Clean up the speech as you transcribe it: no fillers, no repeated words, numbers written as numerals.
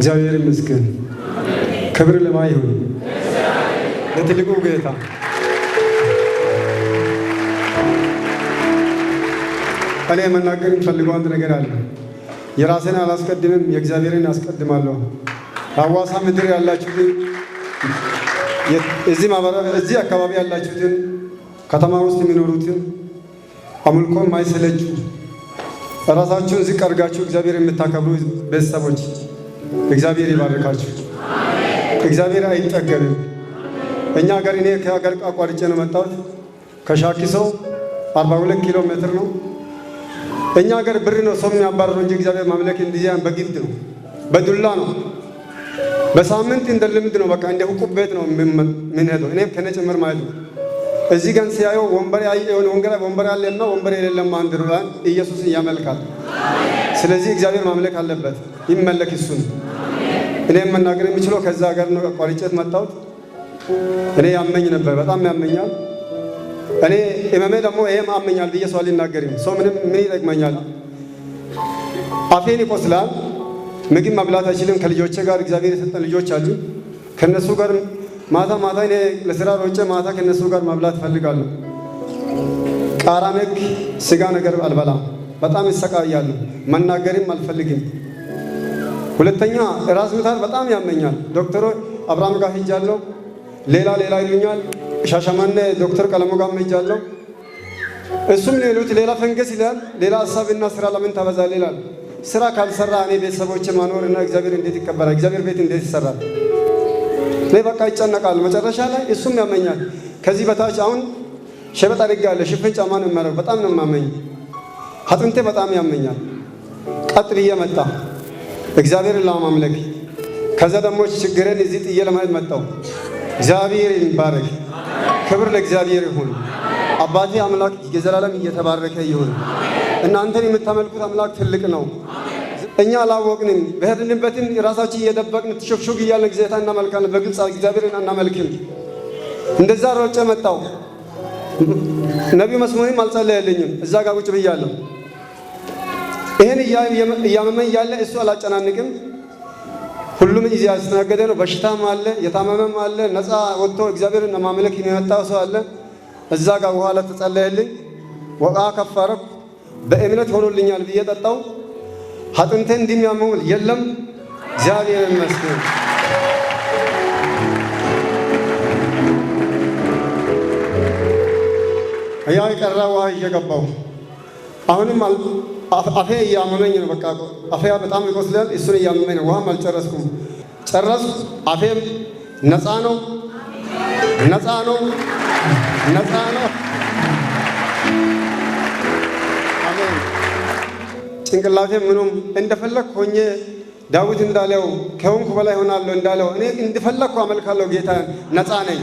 እግዚአብሔር ይመስገን። ክብር ለማን ይሁን? ለትልቁ ጌታ። እኔ መናገር የምፈልገው አንድ ነገር አለ። የራሴን አላስቀድምም፣ የእግዚአብሔርን አስቀድማለሁ። ሐዋሳ ምድር ያላችሁትን እዚህ አካባቢ ያላችሁትን ከተማ ውስጥ የሚኖሩትን አምልኮ ማይሰለቹ ራሳችሁን ዝቅ አድርጋችሁ እግዚአብሔር የምታከብሩ ቤተሰቦች እግዚአብሔር ይባርካችሁ። እግዚአብሔር አይጠገብም። እኛ ሀገር እኔ ከሀገር አቋርጬ ነው መጣሁት። ከሻኪሶ 42 ኪሎ ሜትር ነው። እኛ ሀገር ብር ነው ሰው የሚያባርረው እንጂ እግዚአብሔር ማምለክ እንደዚያን በግድ ነው፣ በዱላ ነው፣ በሳምንት እንደ ልምድ ነው። በቃ እንደ ዕቁብ ቤት ነው ምን ሄደው እኔም ከነ ጭምር ማለት ነው። እዚህ ጋር ሲያየው ወንበር የሆነ ወንበር ያለና ወንበር የሌለም አንድ ነው። ኢየሱስ ያመልካል። ስለዚህ እግዚአብሔር ማምለክ አለበት፣ ይመለክ እሱን። እኔም መናገር የሚችለው ከዛ ሀገር ነው አቋርጬ መጣሁት። እኔ ያመኝ ነበር፣ በጣም ያመኛል። እኔ እመሜ ደግሞ ይሄም አመኛል ብዬ ሰው አልናገርም። ሰው ምን ይጠቅመኛል? አፌን ይቆስላል። ምግብ መብላት አይችልም። ከልጆቼ ጋር እግዚአብሔር የሰጠን ልጆች አሉ። ከነሱ ጋር ማታ እኔ ለስራ ሮጬ ማታ ከነሱ ጋር መብላት ፈልጋለሁ። ቃራ ነክ ስጋ ነገር አልበላም። በጣም ይሰቃያለሁ። መናገርም አልፈልግም። ሁለተኛ ራስ ምታት በጣም ያመኛል። ዶክተሩ አብርሃም ጋር ሄጃለሁ። ሌላ ይሉኛል። ሻሸመኔ ዶክተር ቀለሙ ጋር ሄጃለሁ። እሱም ሌላ ፈንገስ ይላል። ሌላ ሀሳብና ስራ ለምን ታበዛለህ ይላል። ስራ ካልሰራ እኔ ቤተሰቦች ማኖርና እግዚአብሔር እንዴት ይከበራል? እግዚአብሔር ቤት እንዴት ይሰራል? እኔ በቃ ይጨነቃል። መጨረሻ ላይ እሱም ያመኛል። ከዚህ በታች አሁን ሸበጥ አድርጌያለሁ። ሽፍን ጫማ ነው የማደርገው። በጣም ነው የማመኝ። አጥንቴ በጣም ያመኛል። ቀጥ ብዬ መጣ እግዚአብሔርን ለማምለክ። ከዛ ደግሞ ችግሬን እዚህ ጥዬ ለማየት መጣሁ። እግዚአብሔር ይባረክ። ክብር ለእግዚአብሔር ይሁን። አባቴ አምላክ የዘላለም እየተባረከ ይሁን። እናንተን የምታመልኩት አምላክ ትልቅ ነው። እኛ አላወቅንም። በሄድንበትን ራሳችን እየደበቅን ትሾክሾክ እያልን እግዚአብሔርን እናመልካለን። በግልጽ እግዚአብሔርን አናመልክም። እንደዛ ሮጬ መጣሁ። ነቢዩ መስሙንም አልጸለየልኝም። እዛ ጋር ቁጭ ብያለሁ። ይሄን እያመመኝ እያለ እሱ አላጨናንቅም። ሁሉም እዚህ ያስተናገደ ነው። በሽታም አለ፣ የታመመም አለ። ነፃ ወጥቶ እግዚአብሔርን ማምለክ የመጣው ሰው አለ። እዛ ጋር በኋላ ተጸለየልኝ። ወቃ ከፈረኩ በእምነት ሆኖልኛል ብዬ ጠጣው። አጥንቴ እንደሚያመው የለም። እግዚአብሔር ይመስገን። ያው የቀረ ውሃ እየገባው አሁንም አፌ እያመመኝ ነው። በቃ አፌ በጣም ይቆስላል። እሱን እያመመኝ ነው። ውሃም አልጨረስኩም። ጨረስኩ። አፌም ነፃ ነው። አሜን። ጭንቅላቴ ምኑም እንደፈለኩ ሆኜ ዳዊት እንዳለው ከሆንኩ በላይ ሆናለሁ እንዳለው እኔ እንደፈለኩ አመልካለሁ ጌታን። ነፃ ነኝ።